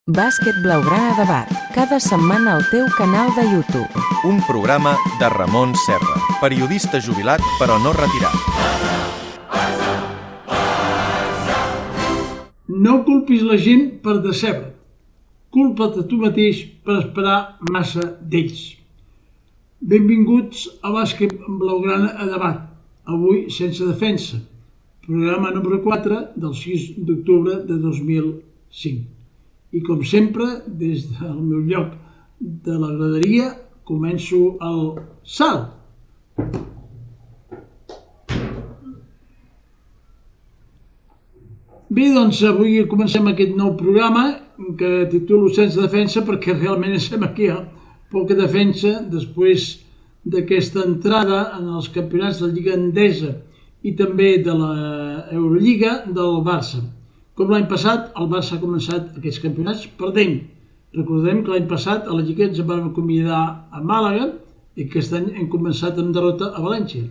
Bàsquet Blaugrana Debat, cada setmana al teu canal de YouTube. Un programa de Ramon Serra, periodista jubilat però no retirat. No culpis la gent per decebre't. Culpa't a tu mateix per esperar massa d'ells. Benvinguts a Bàsquet Blaugrana a Debat, avui sense defensa, programa número 4 del 6 d'octubre de 2005. I com sempre, des del meu lloc de la graderia, començo el salt. Bé, doncs avui comencem aquest nou programa que titulo Sense defensa perquè realment sembla que hi ha poca defensa després d'aquesta entrada en els campionats de la Lliga Endesa i també de l'Eurolliga del Barça. Com l'any passat, el Barça ha començat aquests campionats perdent. Recordem que l'any passat a la Lliga ens vam acomiadar a Màlaga i aquest any hem començat amb derrota a València.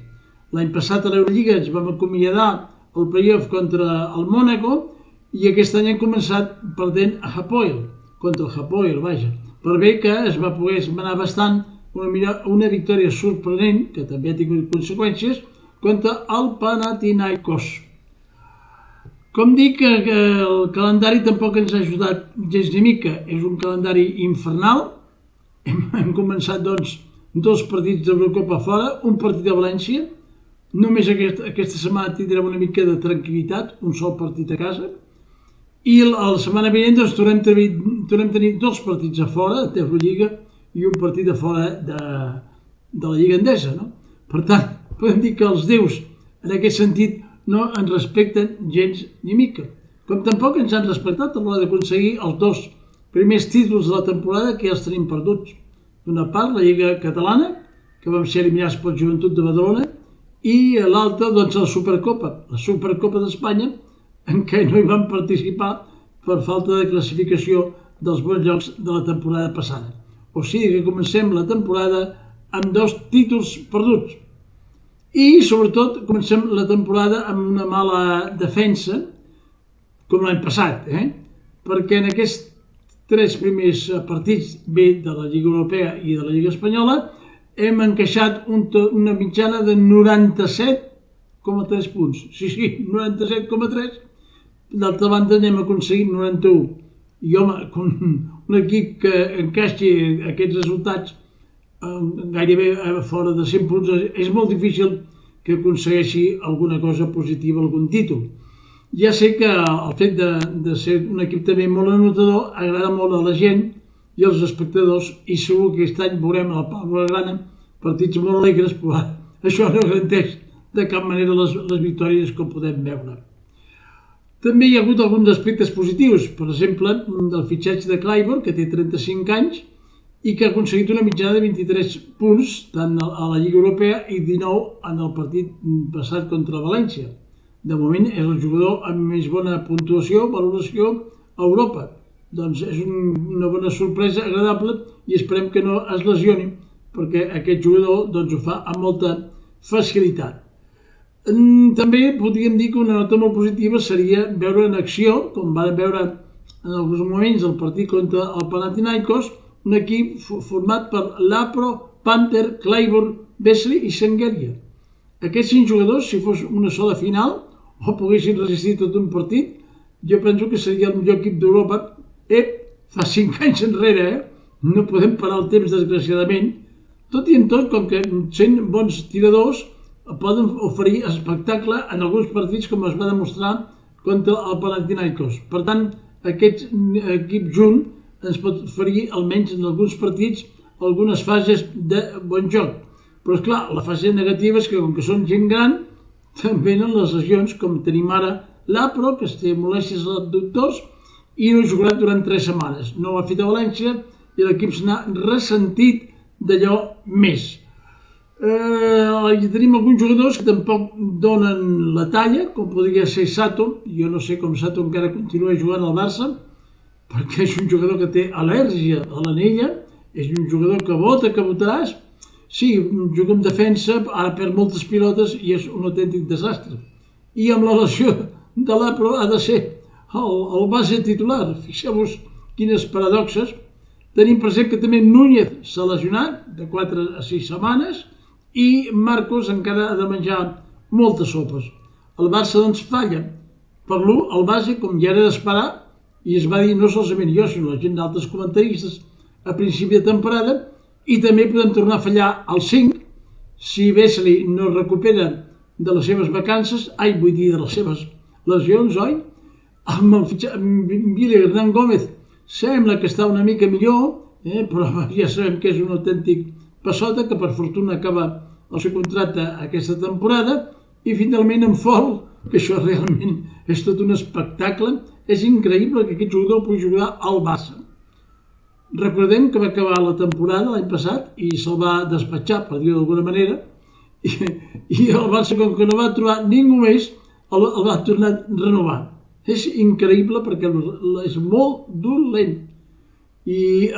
L'any passat a l'Eurolliga ens vam acomiadar el playoff contra el Mónaco i aquest any hem començat perdent a Hapoel, contra el Hapoel, vaja. Per bé que es va poder esmenar bastant una victòria sorprenent, que també ha tingut conseqüències, contra el Panathinaikos. Com dic, el calendari tampoc ens ha ajudat gens ni mica. És un calendari infernal. Hem començat, doncs, 2 partits d'Eurocopa fora, un partit a València. Només aquesta setmana tindrem una mica de tranquil·litat, un sol partit a casa. I la setmana vinent doncs, tornem a tenir 2 partits a fora, de Eurolliga, i un partit a fora de la Lliga Endesa. No? Per tant, podem dir que els déus, en aquest sentit, no ens respecten gens ni mica. Com tampoc ens han respectat a l'hora d'aconseguir els 2 primers títols de la temporada que ja els tenim perduts. D'una part, la Lliga Catalana, que vam ser eliminats pel Joventut de Badalona, i l'altra, doncs, la Supercopa d'Espanya, en què no hi vam participar per falta de classificació dels bons llocs de la temporada passada. O sigui que comencem la temporada amb 2 títols perduts. I, sobretot, comencem la temporada amb una mala defensa, com l'any passat, perquè en aquests 3 primers partits, bé de la Lliga Europea i de la Lliga Espanyola, hem encaixat una mitjana de 97,3 punts. Sí, 97,3. D'altra banda, n'hem aconseguit 91. I, home, un equip que encaixi aquests resultats gairebé fora de 100 punts, és molt difícil que aconsegueixi alguna cosa positiva, algun títol. Ja sé que el fet de ser un equip també molt anotador agrada molt a la gent i als espectadors i segur que aquest any veurem a la Pau Blaugrana partits molt alegres, però això no garanteix de cap manera les victòries que podem veure. També hi ha hagut alguns aspectes positius, per exemple, del fitxatge de Clyburn, que té 35 anys, i que ha aconseguit una mitjana de 23 punts tant a la Lliga Europea i 19 en el partit passat contra València. De moment és el jugador amb més bona puntuació, valoració a Europa. Doncs és una bona sorpresa, agradable, i esperem que no es lesioni, perquè aquest jugador doncs, ho fa amb molta facilitat. També podríem dir que una nota molt positiva seria veure en acció, com vam veure en alguns moments el partit contra el Panathinaikos, un equip format per Lapro, Panther, Clyburn, Vesely i Sengeria. Aquests 5 jugadors, si fos una sola final, o poguessin resistir tot un partit, jo penso que seria el millor equip d'Europa. Fa 5 anys enrere, no podem parar el temps, desgraciadament. Tot i en tot, com que sent bons tiradors, poden oferir espectacle en alguns partits, com es va demostrar contra el Panathinaikos. Per tant, aquest equip junt ens pot oferir, almenys en alguns partits, algunes fases de bon joc. Però, esclar, la fase negativa és que, com que són gent gran, també venen les lesions, com tenim ara l'Apro, que té molèsties als adductors, i no ha jugat durant 3 setmanes. No ho ha fet a València i l'equip se n'ha ressentit d'allò més. Tenim alguns jugadors que tampoc donen la talla, com podria ser Sato. Jo no sé com Sato encara continua jugant al Barça, perquè és un jugador que té al·lèrgia a l'anella, és un jugador que vota, que votaràs. Sí, juga en defensa, ara perd moltes pilotes i és un autèntic desastre. I amb la lesió de l'Apro ha de ser el base titular. Fixeu-vos quines paradoxes. Tenim present que també Núñez s'ha lesionat de 4 a 6 setmanes i Marcos encara ha de menjar moltes sopes. El Barça doncs falla per l'1 al base, com ja era d'esperar, i es va dir no solament jo, sinó la gent d'altres comentaristes a principi de temporada, i també podem tornar a fallar al 5 si Vesely no recupera de les seves vacances, vull dir de les seves lesions, oi? Amb Billy Hernán Gómez sembla que està una mica millor, però ja sabem que és un autèntic passota, que per fortuna acaba el seu contracte aquesta temporada, i finalment en Fol, que això realment és tot un espectacle, és increïble que aquest jugador pugui jugar al Barça. Recordem que va acabar la temporada l'any passat i se'l va despatxar, per dir-ho d'alguna manera, i el Barça, com que no va trobar ningú més, el va tornar a renovar. És increïble perquè és molt dolent. I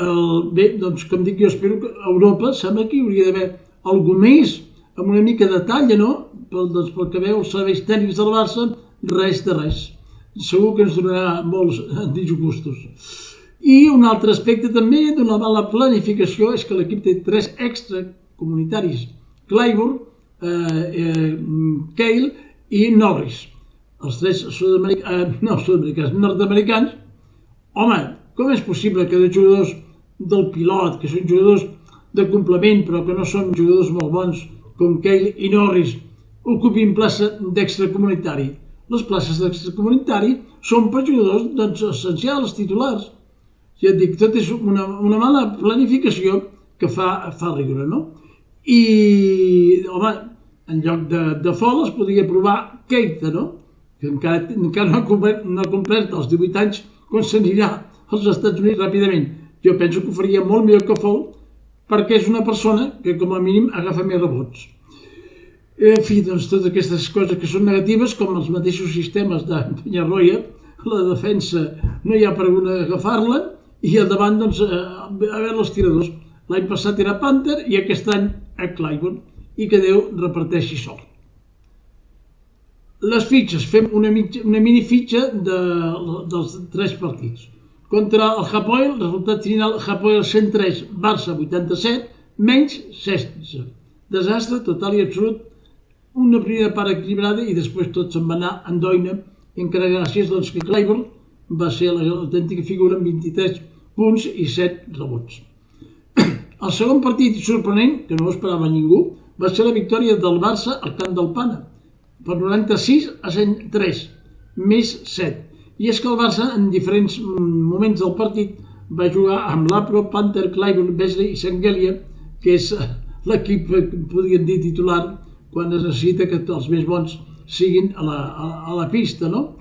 bé, doncs com dic, jo espero que a Europa sembla que hi hauria d'haver algú més, amb una mica de talla, no? Doncs pel que veu els serveis tècnics del Barça, res de res. Segur que ens donarà molts disgustos. I un altre aspecte també d'una mala planificació és que l'equip té 3 extracomunitaris: Clyburn, Cahill i Norris. Els 3 nord-americans. Home, com és possible que 2 jugadors del pilot, que són jugadors de complement però que no són jugadors molt bons, com Cahill i Norris, ocupin plaça d'extracomunitari? Les places d'extracomunitari són per jugadors essencials, titulars. Ja et dic, tot és una mala planificació que fa riure, no? I, home, en lloc de Fol es podria provar Keita, no? Que encara no ha complert els 18 anys, quan s'anirà als Estats Units ràpidament. Jo penso que ho faria molt millor que Fol, perquè és una persona que com a mínim agafa més rebots. En fi, doncs totes aquestes coses que són negatives, com els mateixos sistemes de Peñarroya, la defensa no hi ha per on agafar-la, i al davant, doncs, a veure els tiradors. L'any passat era Panther i aquest any a Clyburn, i que Déu reparteixi sol. Les fitxes, fem una minifitxa dels 3 partits. Contra el Hapoel, resultat final, Hapoel 103, Barça 87, menys 16. Desastre total i absolut, una primera part equilibrada i després tot se'n va anar en doina, encara gràcies que Clyburn va ser l'autèntica figura amb 23 punts i 7 rebots. El segon partit sorprenent, que no ho esperava ningú, va ser la victòria del Barça al camp del Pana, per 96 a 103, més 7. I és que el Barça, en diferents moments del partit, va jugar amb l'Apro, Panther, Clyburn, Vesely i Sangelia, que és l'equip, podríem dir, titular, quan es necessita que els més bons siguin a la pista, no?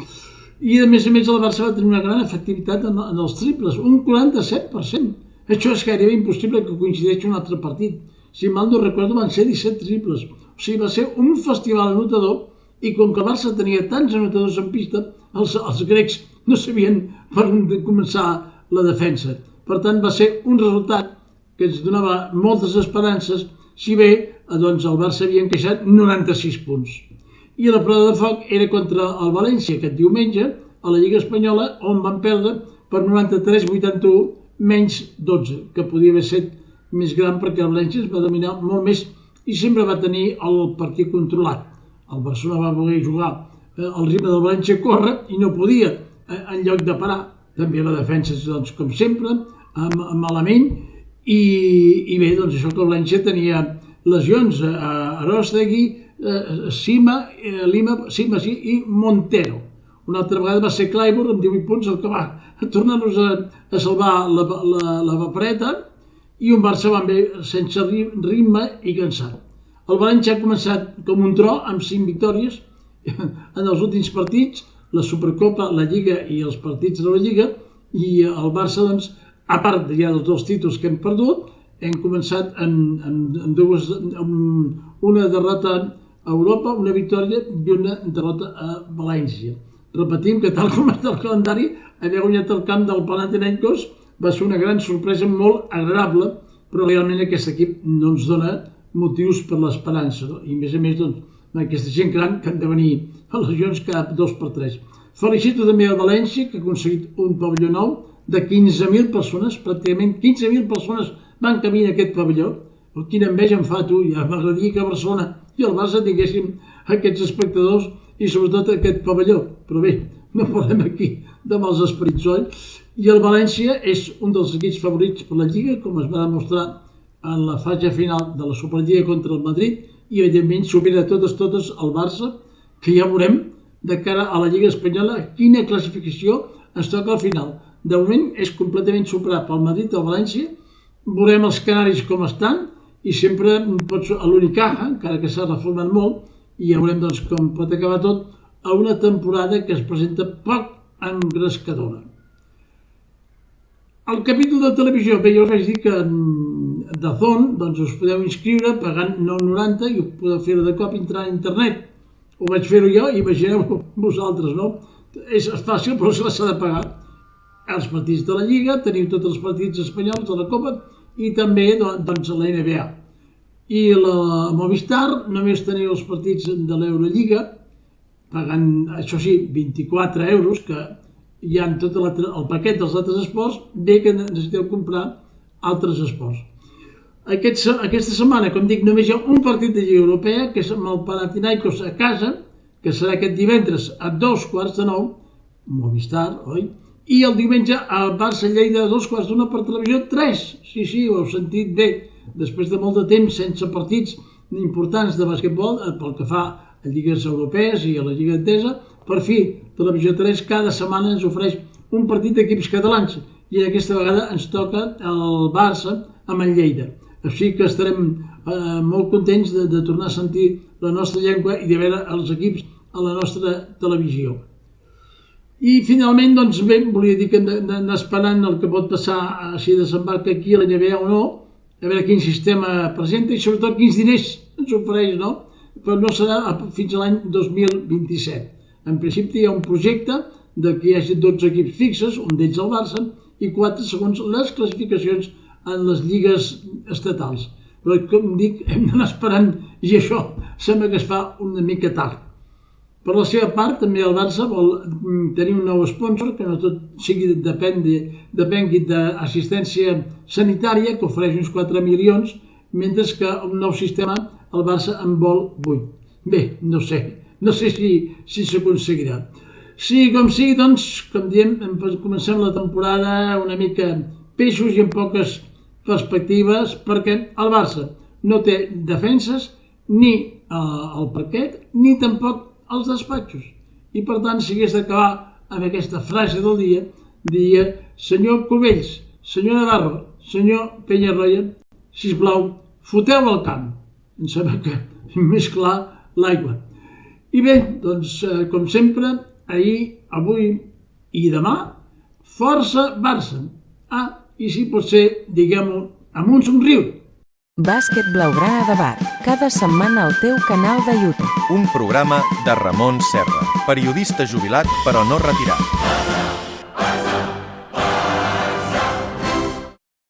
I a més el Barça va tenir una gran efectivitat en els triples, un 47%. Això és gairebé impossible que coincideixi un altre partit. Si mal no recordo, van ser 17 triples. O sigui, va ser un festival anotador, i com que el Barça tenia tants anotadors en pista, els grecs no sabien per on començar la defensa. Per tant, va ser un resultat que ens donava moltes esperances, si bé doncs, el Barça havia encaixat 96 punts. I la prova de foc era contra el València aquest diumenge, a la Lliga Espanyola, on van perdre per 93-81, menys 12, que podia haver estat més gran perquè el València es va dominar molt més i sempre va tenir el partit controlat. El Barcelona va voler jugar al ritme del València córrer i no podia, en lloc de parar. També la defensa, doncs, com sempre, malament, i bé, doncs això que el València tenia lesions a Arostegui, Sima i Montero. Una altra vegada va ser Clyburn amb 18 punts el que va tornar-nos a salvar la papereta, i un Barça van bé sense ritme i cansat. El València ha començat com un tro amb 5 victòries en els últims partits, la Supercopa, la Lliga i els partits de la Lliga, i el Barça, doncs, a part ja dels 2 títols que hem perdut, hem començat amb una derrota a Europa, una victòria i una derrota a València. Repetim que tal com està el calendari, haver guanyat el camp del Panathinaikos va ser una gran sorpresa molt agradable, però realment aquest equip no ens dona motius per l'esperança, no? I a més, doncs, aquesta gent gran que han de venir a lesions cada 2 per 3. Felicito també a València, que ha aconseguit un pavelló nou de 15.000 persones, pràcticament 15.000 persones van caminar aquest pavelló. Quina enveja em fa, tu, ja m'agradaria que a Barcelona i al Barça tinguéssim aquests espectadors i sobretot aquest pavelló. Però bé, no parlem aquí de mals esperits, oi? I el València és un dels equips favorits per la Lliga, com es va demostrar en la fase final de la Superliga contra el Madrid, i evidentment supera totes el Barça, que ja veurem de cara a la Lliga Espanyola quina classificació ens toca al final. De moment és completament superat pel Madrid o el València, veurem els canaris com estan, i sempre pots a l'Unicaja, encara que s'ha reformat molt, i ja veurem doncs, com pot acabar tot a una temporada que es presenta poc engrescadora. El capítol de televisió, bé, jo us vaig dir que DAZN doncs us podeu inscriure pagant 9,90 i podeu fer-ho de cop entrant a internet. Ho vaig fer-ho jo i imagineu vosaltres, no? És fàcil, però s'ha de pagar. Els partits de la Lliga, teniu tots els partits espanyols de la Copa i també doncs, la NBA. I la Movistar només teniu els partits de l'Eurolliga, pagant, això sí, 24 euros, que hi ha tot el paquet dels altres esports, bé que necessiteu comprar altres esports. Aquesta setmana, com dic, només hi ha un partit de Lliga Europea, que és amb el Panathinaikos a casa, que serà aquest divendres a 8:45, Movistar, oi? I el diumenge a Barça-Lleida a 2:15 per televisió 3. Sí, ho heu sentit bé. Després de molt de temps sense partits importants de basquetbol, pel que fa a lligues europees i a la Lliga Entesa, per fi, Televisió 3 cada setmana ens ofereix un partit d'equips catalans i aquesta vegada ens toca el Barça amb el Lleida. Així que estarem molt contents de tornar a sentir la nostra llengua i de veure els equips a la nostra televisió. I finalment, doncs bé, volia dir que hem d'anar esperant el que pot passar si desembarca aquí a la NBA o no, a veure quin sistema presenta i sobretot quins diners ens ofereix, no? Però no serà fins a l'any 2027. En principi hi ha un projecte que hi hagi 12 equips fixes, un d'ells el Barça, i 4 segons les classificacions en les lligues estatals. Però, com dic, hem d'anar esperant i això sembla que es fa una mica tard. Per la seva part, també el Barça vol tenir un nou sponsor, que no tot depengui d'assistència sanitària, que ofereix uns 4 milions, mentre que un nou sistema el Barça en vol 8. Bé, no sé si s'aconseguirà. Sí, com sigui, doncs, com diem, comencem la temporada una mica peixos i amb poques perspectives, perquè el Barça no té defenses, ni el parquet, ni tampoc els despatxos. I per tant, si hagués d'acabar amb aquesta frase del dia, diria: senyor Cubells, senyor Navarro, senyor Peñarroya, sisplau, foteu al camp. Em sembla que més clar l'aigua. I bé, doncs, com sempre, ahir, avui i demà, força Barça. I si pot ser, diguem-ho, amb un somriure. Bàsquet Blaugrana Debat, cada setmana al teu canal de YouTube. Un programa de Ramon Serra, periodista jubilat però no retirat.